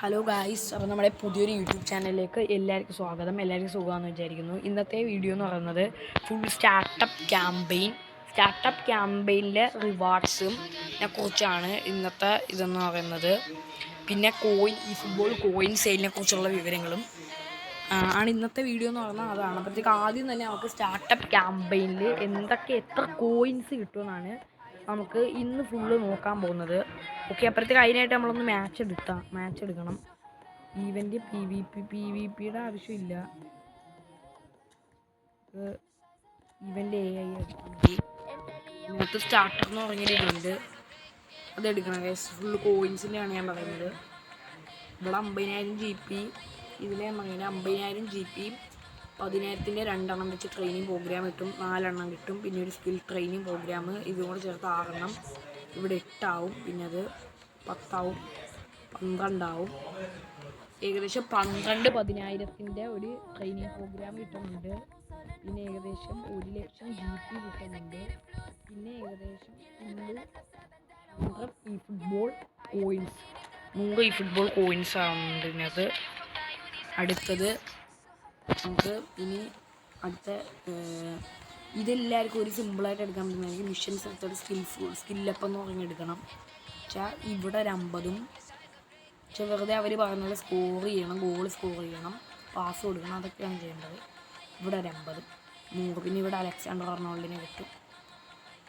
Hello guys, അപ്പോൾ നമ്മുടെ പുതിയൊരു യൂട്യൂബ് ചാനലിലേക്ക് എല്ലാവർക്കും സ്വാഗതം. എല്ലാവർക്കും സുഖമാണെന്ന് വിചാരിക്കുന്നു. ഇന്നത്തെ വീഡിയോ എന്ന് പറയുന്നത് ഫുൾ സ്റ്റാർട്ടപ്പ് ക്യാമ്പയിനിലെ റിവാർഡ്സും കുറിച്ചാണ് ഇന്നത്തെ ഇതെന്ന് പറയുന്നത്. പിന്നെ ഈ ഫുട്ബോൾ കോയിൻ സെയിലിനെ കുറിച്ചുള്ള വിവരങ്ങളും ആണ് ഇന്നത്തെ വീഡിയോ എന്ന് പറഞ്ഞാൽ അതാണ്. അപ്പോഴത്തേക്ക് ആദ്യം തന്നെ നമുക്ക് സ്റ്റാർട്ടപ്പ് ക്യാമ്പയിനിൽ എത്ര കോയിൻസ് കിട്ടുമെന്നാണ് നമുക്ക് ഇന്ന് ഫുള്ള് നോക്കാൻ പോകുന്നത്. ഓക്കെ, അപ്പോഴത്തേക്ക് അതിനായിട്ട് നമ്മളൊന്ന് മാച്ച് എടുക്കണം. ഈവൻ്റ് PVPയുടെ ആവശ്യമില്ല. ഇവൻ്റ് AI എടുക്കണം. ഇന്നത്തെ സ്റ്റാർട്ടർ എന്ന് പറഞ്ഞിട്ടുണ്ട്, അതെടുക്കണം. ഫുള്ള് കോയിൻസിൻ്റെയാണ് ഞാൻ പറയുന്നത്. ഇവിടെ 50,000 GP, ഇതിലെ അങ്ങനെ 50,000 GP 10,000-ൻ്റെ 2 വെച്ച് ട്രെയിനിങ് പ്രോഗ്രാം കിട്ടും. 4 കിട്ടും. പിന്നെ ഒരു സ്കിൽ ട്രെയിനിങ് പ്രോഗ്രാം ഇതും കൂടെ ചേർത്ത് 6. ഇവിടെ 8 ആവും. പിന്നെ അത് 10 ആവും, 12 ആവും. ഏകദേശം 10,000-ൻ്റെ ഒരു ട്രെയിനിങ് പ്രോഗ്രാം കിട്ടുന്നുണ്ട്. പിന്നെ ഏകദേശം 1,00,000 GP കിട്ടുന്നുണ്ട്. പിന്നെ ഏകദേശം 100 ഫുട്ബോൾ കോയിൻസ് ആവുന്നുണ്ട് ഇതിനകത്ത്. അടുത്തത് നമുക്ക് ഇനി ഇതെല്ലാവർക്കും ഒരു സിമ്പിളായിട്ട് എടുക്കാൻ പറ്റുന്നതായിരിക്കും. മിഷൻസ് എടുത്തിട്ട് സ്കില്ലപ്പ് എന്ന് പറഞ്ഞെടുക്കണം. വെച്ചാൽ ഇവിടെ ഒരു 50, പക്ഷെ വെറുതെ അവർ പറഞ്ഞത് സ്കോർ ചെയ്യണം, ഗോൾ സ്കോർ ചെയ്യണം, പാസ് കൊടുക്കണം, അതൊക്കെയാണ് ചെയ്യേണ്ടത്. ഇവിടെ ഒരു 50, 100. പിന്നെ ഇവിടെ അലക്സാണ്ടർ അർണോൾഡിനെ കിട്ടും.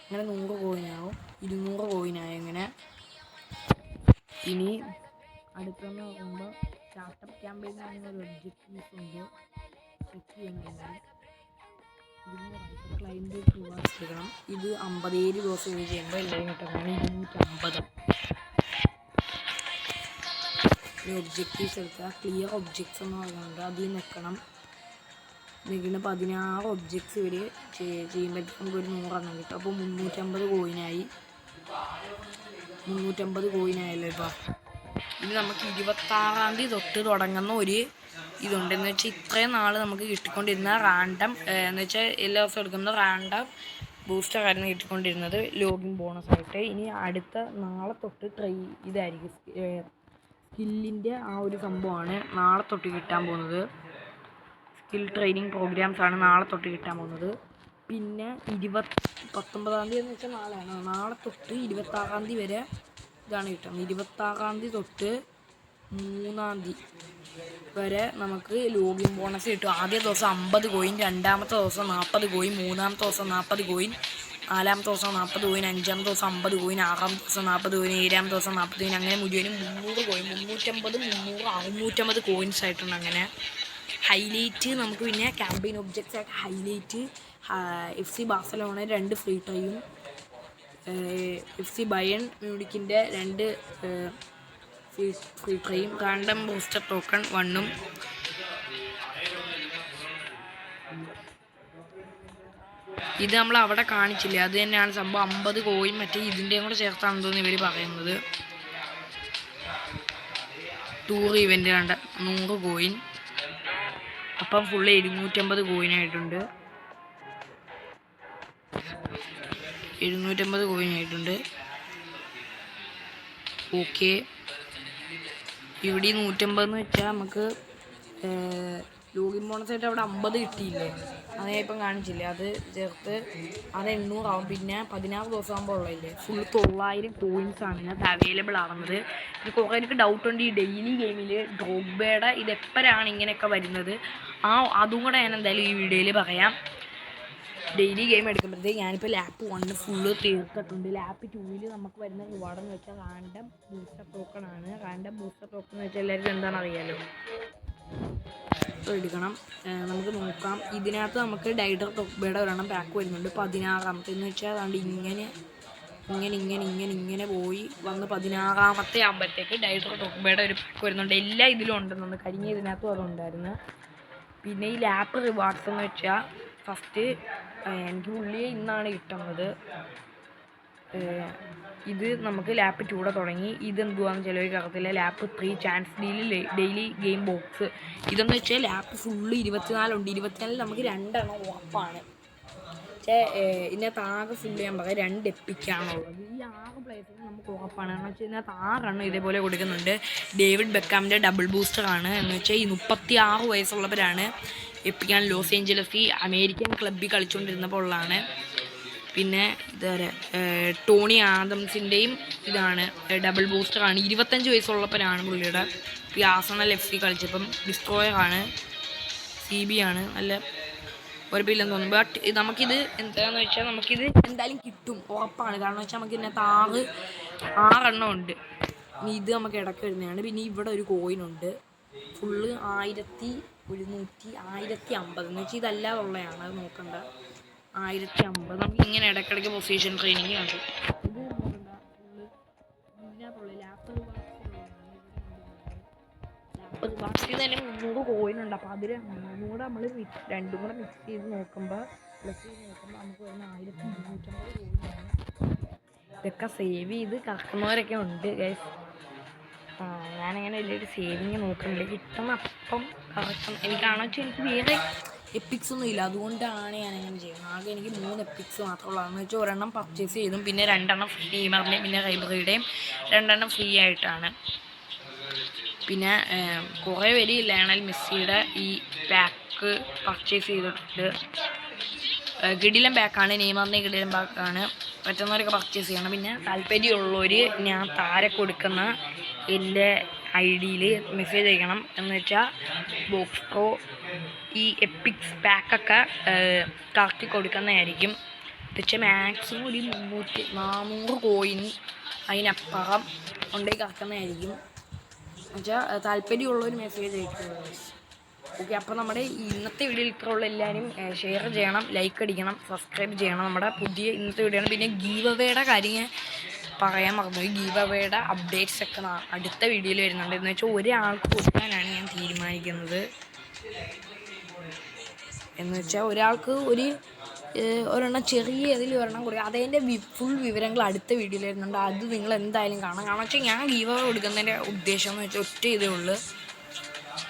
അങ്ങനെ 100 കോയിനാവും, 200 കോയിനായി. അങ്ങനെ ഇനി അടുത്തെന്ന് പറയുമ്പോൾ സ്റ്റാർട്ടപ്പ് ക്യാമ്പയിൻ ഒരു ഒബ്ജക്റ്റീവ്സ് ഉണ്ട്. ചെക്ക് ചെയ്യണമെങ്കിൽ ക്ലൈൻറ്റ് റിവാർഡ്സ് എടുക്കണം. ഇത് 57 ദിവസം യൂസ് ചെയ്യുമ്പോൾ എല്ലാവരും കിട്ടുന്നതാണ് 250. ഒബ്ജക്റ്റീവ്സ് എടുക്കുക. ക്ലിയർ ഒബ്ജക്ട്സ് എന്ന് പറയുന്നുണ്ട്, അതിൽ നിൽക്കണം. നിൽക്കുന്ന 16 ഒബ്ജക്ട്സ് ഇവർ ചെയ്യുമ്പോഴത്തേക്ക് നമുക്ക് ഒരു 100 കിട്ടും. അപ്പോൾ 350 കോയിനായി. 350 കോയിനായല്ലോ ഇപ്പോൾ. ഇത് നമുക്ക് 26-ാം തീയതി തൊട്ട് തുടങ്ങുന്ന ഒരു ഇതുണ്ട്. എന്ന് വെച്ചാൽ ഇത്രയും നാൾ നമുക്ക് കിട്ടിക്കൊണ്ടിരുന്ന റാൻഡം എന്ന് വെച്ചാൽ എല്ലാ ദിവസവും എടുക്കുന്ന റാൻഡം ബൂസ്റ്ററായിരുന്നു കിട്ടിക്കൊണ്ടിരുന്നത് ലോഗിൻ ബോണസായിട്ട്. ഇനി അടുത്ത നാളെ തൊട്ട് ഇതായിരിക്കും സ്കില്ലിൻ്റെ ആ ഒരു സംഭവമാണ് നാളെ തൊട്ട് കിട്ടാൻ പോകുന്നത്. സ്കിൽ ട്രെയിനിങ് പ്രോഗ്രാംസാണ് നാളെ തൊട്ട് കിട്ടാൻ പോകുന്നത്. പിന്നെ 19-ാം തീയതി എന്ന് വെച്ചാൽ നാളെയാണ്. നാളെ തൊട്ട് 26-ാം തീയതി വരെ ഇതാണ് കിട്ടുന്നത്. 26-ാം തീയതി തൊട്ട് 3-ാം തീയതി വരെ നമുക്ക് ലോഗിൻ ബോണസ് കിട്ടും. ആദ്യ ദിവസം 50 കോയിൻ, രണ്ടാമത്തെ ദിവസം 40 കോയിൻ, മൂന്നാമത്തെ ദിവസം 40 കോയിൻ, നാലാമത്തെ ദിവസം 40 കോയിൻ, അഞ്ചാമത്തെ ദിവസം 50 കോയിൻ, ആറാമത്തെ ദിവസം 40 കോയിൻ, ഏഴാമത്തെ ദിവസം 40 കോയിൻ. അങ്ങനെ മുഴുവനും 300 കോയിൻ, 350 കോയിൻസ് ആയിട്ടുണ്ട്. അങ്ങനെ ഹൈലൈറ്റ് നമുക്ക് പിന്നെ ക്യാമ്പയിൻ ഒബ്ജക്ട്സ് ആയിട്ട് ഹൈലൈറ്റ് FC ബാർസലോണ 2 ഫ്രീ ട്രൈയും, FC ബയൺ മ്യൂണിക്കിൻ്റെ 2 ഫ്രീ ട്രൈയും, റാൻഡം ബൂസ്റ്റർ ടോക്കൺ 1. ഇത് നമ്മൾ അവിടെ കാണിച്ചില്ലേ, അത് തന്നെയാണ് സംഭവം. 50 കോയിൻ മറ്റേ ഇതിൻ്റെയും കൂടെ ചേർത്താണെന്ന് തോന്നുന്നു ഇവർ പറയുന്നത്. ടൂർ ഇവൻ്റ് കണ്ട 100 കോയിൻ, അപ്പം ഫുള്ള് 750 കോയിനായിട്ടുണ്ട്. 750 കോയിനായിട്ടുണ്ട്. ഓക്കെ, ഇവിടെ 150 എന്ന് വെച്ചാൽ നമുക്ക് ലോഗിൻ ബോണസായിട്ട് അവിടെ 50 കിട്ടിയില്ലേ, അത് ഞാൻ ഇപ്പം കാണിച്ചില്ലേ, അത് ചേർത്ത് അത് 800 ആവും. പിന്നെ 16 ദിവസം ആകുമ്പോൾ ഉള്ളതില്ലേ ഫുൾ 900 കോയിൻസാണ് ഇതിനകത്ത് അവൈലബിൾ ആവുന്നത്. പിന്നെ കുറേ എനിക്ക് ഡൗട്ടുണ്ട് ഈ ഡെയിലി ഗെയിമിൽ ഡ്രോഗ്ബയുടെ ഇതെപ്പോഴാണ് ഇങ്ങനെയൊക്കെ വരുന്നത്. അതും കൂടെ ഞാൻ എന്തായാലും ഈ വീഡിയോയിൽ പറയാം. ഡെയിലി ഗെയിം എടുക്കുമ്പോഴത്തേക്ക് ഞാനിപ്പോൾ ലാപ്പ് 1 ഫുള്ള് തീർത്തിട്ടുണ്ട്. ലാപ്പ് 2-ൽ നമുക്ക് വരുന്ന റിവാർഡെന്ന് വെച്ചാൽ റാൻഡം ബൂസ്റ്റർ ടോക്കണാണ്. റാൻഡം ബൂസ്റ്റർ ടോക്കൺ എന്ന് വെച്ചാൽ എല്ലാവർക്കും എന്താണെന്ന് അറിയാമല്ലോ, എടുക്കണം. നമുക്ക് നോക്കാം. ഇതിനകത്ത് നമുക്ക് ഡൈഡർ ടോക്ബയുടെ ഒരെണ്ണം പാക്ക് വരുന്നുണ്ട് 16-ാമത്തെ എന്ന് വെച്ചാൽ അതുകൊണ്ട് ഇങ്ങനെ പോയി വന്ന് 16-ാമത്തെ ആകുമ്പോഴത്തേക്ക് ഡൈഡർ ടോക്ബയുടെ ഒരു പാക്ക് വരുന്നുണ്ട്. എല്ലാ ഇതിലും ഉണ്ടെന്നുണ്ട്, കരിഞ്ഞ ഇതിനകത്തും അതുണ്ടായിരുന്നു. പിന്നെ ഈ ലാപ്പ് റിവാർഡ്സ് എന്ന് വെച്ചാൽ ഫസ്റ്റ് എനിക്ക് പുള്ളിയെ ഇന്നാണ് കിട്ടുന്നത്. ഇത് നമുക്ക് ലാപ്പ് 2 തുടങ്ങി. ഇതെന്തുവാന്ന് ചിലവർക്ക് അറിയത്തില്ല. Lap 3 chance daily game box. ഇതെന്ന് വെച്ചാൽ ലാപ്പ് ഫുള്ള് 24 ഉണ്ട്. 24 നമുക്ക് 2 ഉറപ്പാണ്. ഇതിനകത്ത് ആകെ ഫുള്ള് ഞാൻ പറയാം 2 എപ്പിക്കാണുള്ളത്. ഈ 6 പ്ലേയേഴ്സിന് നമുക്ക് ഉറപ്പാണ്. എന്ന് വെച്ചാൽ ഇതിനകത്ത് 6 ഇതേപോലെ കൊടുക്കുന്നുണ്ട്. ഡേവിഡ് ബെക്കാമിൻ്റെ ഡബിൾ ബൂസ്റ്ററാണ്. എന്ന് വെച്ചാൽ ഈ 36 വയസ്സുള്ളവരാണ് എപ്പിക്കാൻ ലോസ് ഏഞ്ചലസ് അമേരിക്കൻ ക്ലബ്ബിൽ കളിച്ചുകൊണ്ടിരുന്നപ്പോൾ ഉള്ളതാണ്. പിന്നെ ഇതുവരെ ടോണി ആദംസിൻ്റെയും ഇതാണ് ഡബിൾ ബൂസ്റ്ററാണ്. 25 വയസ്സുള്ളപ്പോഴാണ് പുള്ളിയുടെ. ഈ ആസണൽ FC കളിച്ചപ്പം ഡിസ്ട്രോയറാണ്. CB ആണ്. നല്ല ഉറപ്പില്ലെന്ന് തോന്നുന്നു. ബട്ട് നമുക്കിത് എന്താണെന്ന് വെച്ചാൽ നമുക്കിത് എന്തായാലും കിട്ടും, ഉറപ്പാണ്. കാരണം വെച്ചാൽ നമുക്ക് ഇതിനകത്ത് 6 ഉണ്ട്. ഇനി ഇത് നമുക്ക് ഇടയ്ക്ക് വരുന്നതാണ്. പിന്നെ ഇവിടെ ഒരു കോയിനുണ്ട് ഫുള്ള് 1100 1050 എന്ന് വെച്ചാൽ ഇതല്ലാതെ ഉള്ളതാണ്. അത് നോക്കണ്ട. 1050 നമുക്ക് ഇങ്ങനെ ഇടയ്ക്കിടയ്ക്ക് പൊസിഷൻ ട്രെയിനിങ് കണ്ടു. ഇത് നോക്കണ്ട ഫുള്ള് ഇതിനകത്തുള്ള ലാപ്പ് ബാക്കി തന്നെ 300 കോയിനുണ്ട്. അപ്പോൾ അതിൽ 300 നമ്മൾ രണ്ടും കൂടെ മിക്സ് ചെയ്ത് നോക്കുമ്പോൾ പ്ലസ് ചെയ്ത് നോക്കുമ്പോൾ നമുക്ക് വരുന്ന 1350 കോയിനാണ്. ഇതൊക്കെ സേവ് ചെയ്ത് കറക്കുന്നവരൊക്കെ ഉണ്ട് ഗൈസ്. ഞാനങ്ങനെ വലിയൊരു സേവിങ് നോക്കുന്നുണ്ട്. കിട്ടുന്ന അപ്പം കറക്കം എനിക്കാണെന്ന് വെച്ചാൽ എനിക്ക് വേറെ എപ്പിക്സ് ഒന്നും ഇല്ല, അതുകൊണ്ടാണ് ഞാനങ്ങനെ ചെയ്യുന്നത്. ആകെ എനിക്ക് 3 എപ്പിക്സ് മാത്രമുള്ളൂ. എന്ന് വെച്ചാൽ ഒരെണ്ണം പർച്ചേസ് ചെയ്തും പിന്നെ 2 ഫ്രീ നെയ്മറിൻ്റെയും പിന്നെ റൈബറിയുടെയും 2 ഫ്രീ ആയിട്ടാണ്. പിന്നെ കുറേ പേര് ലയണൽ മെസ്സിയുടെ ഈ പാക്ക് പർച്ചേസ് ചെയ്തിട്ടുണ്ട്. കിടിലൻ പാക്കാണ്, നെയ്മറിൻ്റെ കിടിലൻ പാക്കാണ്. പറ്റുന്നവരൊക്കെ പർച്ചേസ് ചെയ്യണം. പിന്നെ താല്പര്യമുള്ളവർ ഞാൻ താരെ കൊടുക്കുന്ന എൻ്റെ ID മെസ്സേജ് അയക്കണം. എന്ന് വെച്ചാൽ ബോക്സ് പ്രോ ഈ എപ്പിക്സ് പാക്കൊക്കെ കറക്കി കൊടുക്കുന്നതായിരിക്കും. പക്ഷേ മാക്സിമം ഒരു 400 കോയിൻ അതിനപ്പുറം കൊണ്ടുപോയി കറക്കുന്നതായിരിക്കും. എന്നുവെച്ചാൽ താല്പര്യമുള്ളൊരു മെസ്സേജ് അയക്കുക. ഓക്കെ, അപ്പോൾ നമ്മുടെ ഇന്നത്തെ വീഡിയോയിൽ ഇത്രയുള്ള എല്ലാവരും ഷെയർ ചെയ്യണം, ലൈക്ക് അടിക്കണം, സബ്സ്ക്രൈബ് ചെയ്യണം. നമ്മുടെ പുതിയ ഇന്നത്തെ വീഡിയോ ആണ്. പിന്നെ ഗീവ് അവയുടെ കാര്യം പറയാൻ മറന്നു. ഗീവ് അവയുടെ അപ്ഡേറ്റ്സ് ഒക്കെ അടുത്ത വീഡിയോയിൽ വരുന്നുണ്ട്. എന്ന് വെച്ചാൽ ഒരാൾക്ക് കൊടുക്കാനാണ് ഞാൻ തീരുമാനിക്കുന്നത്. എന്ന് വെച്ചാൽ ഒരാൾക്ക് ഒരെണ്ണം ചെറിയ ഒരെണ്ണം കൊടുക്കുക. അതിൻ്റെ ഫുൾ വിവരങ്ങൾ അടുത്ത വീഡിയോയിൽ വരുന്നുണ്ട്. അത് നിങ്ങൾ എന്തായാലും കാണാം. കാരണം വെച്ചാൽ ഞാൻ ഗീവ് അവ കൊടുക്കുന്നതിൻ്റെ ഉദ്ദേശം എന്ന് വെച്ചാൽ ഒറ്റ ഇതേ ഉള്ളൂ.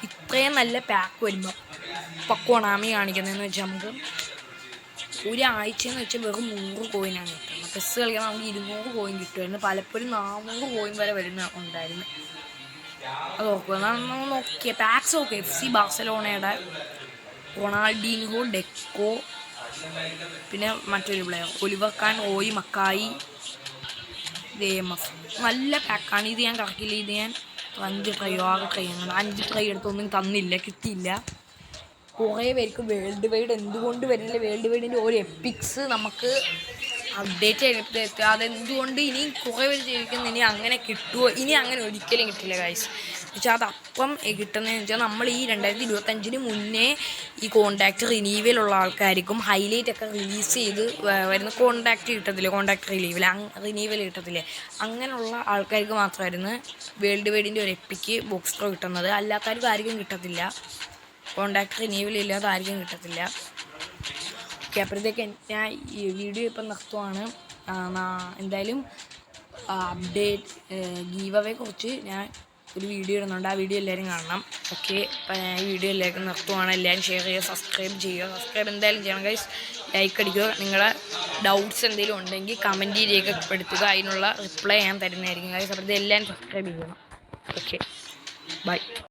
ഇത്രയും നല്ല പാക്ക് വരുമ്പോൾ പക്വണാമി കാണിക്കുന്നതെന്ന് വെച്ചാൽ നമുക്ക് ഒരാഴ്ചയെന്ന് വെച്ചാൽ വെറും 100 കോയിനാണ് കിട്ടുന്നത്. പെസ് കളിക്കാൻ നമുക്ക് 200 കോയിൻ കിട്ടുമായിരുന്നു. പലപ്പോഴും 400 കോയിൻ വരെ ഉണ്ടായിരുന്നു. അത് ഓർക്കുക. നമ്മൾ നോക്കിയ പാക്സ് ഓക്കെ. FC ബാർസലോണയുടെ റൊണാൾഡീൻഹോ, ഡെക്കോ, പിന്നെ മറ്റൊരു പ്ലെയർ ഒലിവർ ഖാൻ, ഓയി മക്കായി, DMF. നല്ല പാക്കാണ്. ഇത് ഞാൻ കറക്കില്ല. ഇത് ഞാൻ 5 ട്രൈയോ 6 ട്രൈ ആണ്. 5 ട്രൈ എടുത്തൊന്നും തന്നില്ല, കിട്ടിയില്ല. കുറേ പേർക്ക് വേൾഡ് വൈഡ് എന്തുകൊണ്ട് വരുന്നില്ല. വേൾഡ് വൈഡിൻ്റെ ഒരു എപ്പിക്സ് നമുക്ക് അപ്ഡേറ്റ് ചെയ്തിട്ട് അതെന്തുകൊണ്ട് ഇനി കുറേ പേര് ജീവിക്കുന്നത് ഇനി അങ്ങനെ കിട്ടുമോ? ഇനി അങ്ങനെ ഒരിക്കലും കിട്ടില്ല ഗൈസ്. വെച്ചാൽ അതപ്പം കിട്ടുന്നതെന്ന് വെച്ചാൽ നമ്മൾ ഈ 2025 മുന്നേ ഈ കോണ്ടാക്റ്റ് റിനീവലുള്ള ആൾക്കാർക്കും ഹൈലൈറ്റ് ഒക്കെ റിലീസ് ചെയ്ത് വരുന്ന കോണ്ടാക്റ്റ് കിട്ടത്തില്ലേ, കോണ്ടാക്റ്റ് റിനീവൽ കിട്ടത്തില്ലേ, അങ്ങനെയുള്ള ആൾക്കാർക്ക് മാത്രമായിരുന്നു വേൾഡ് വൈഡിൻ്റെ ഒരു എപ്പിക്ക് ബോക്സ് പ്രോ കിട്ടുന്നത്. അല്ലാത്തവർക്ക് ആർക്കും കിട്ടത്തില്ല. കോണ്ടാക്റ്റ് റിനീവൽ ഇല്ലാതെ ആർക്കും കിട്ടത്തില്ല. ഓക്കെ, അപ്പോഴത്തേക്ക് ഞാൻ ഈ വീഡിയോ ഇപ്പം നിർത്തുവാണ്. എന്തായാലും അപ്ഡേറ്റ് ഗീവ് അവയെ കുറിച്ച് ഞാൻ ഒരു വീഡിയോ ഇടുന്നുണ്ട്. ആ വീഡിയോ എല്ലാവരും കാണണം. ഓക്കെ, അപ്പം ഞാൻ ഈ വീഡിയോ എല്ലാവർക്കും നിർത്തുവാണ്. എല്ലാവരും ഷെയർ ചെയ്യുക, സബ്സ്ക്രൈബ് ചെയ്യുക. സബ്സ്ക്രൈബ് എന്തായാലും ചെയ്യണം ഗൈസ്. ലൈക്ക് അടിക്കുക. നിങ്ങളുടെ ഡൗട്ട്സ് എന്തെങ്കിലും ഉണ്ടെങ്കിൽ കമൻറ്റ് രേഖപ്പെടുത്തുക. അതിനുള്ള റിപ്ലൈ ഞാൻ തരുന്നതായിരിക്കും ഗൈസ്. അപ്പോൾ ഇതെല്ലാവരും സബ്സ്ക്രൈബ് ചെയ്യണം. Okay, by.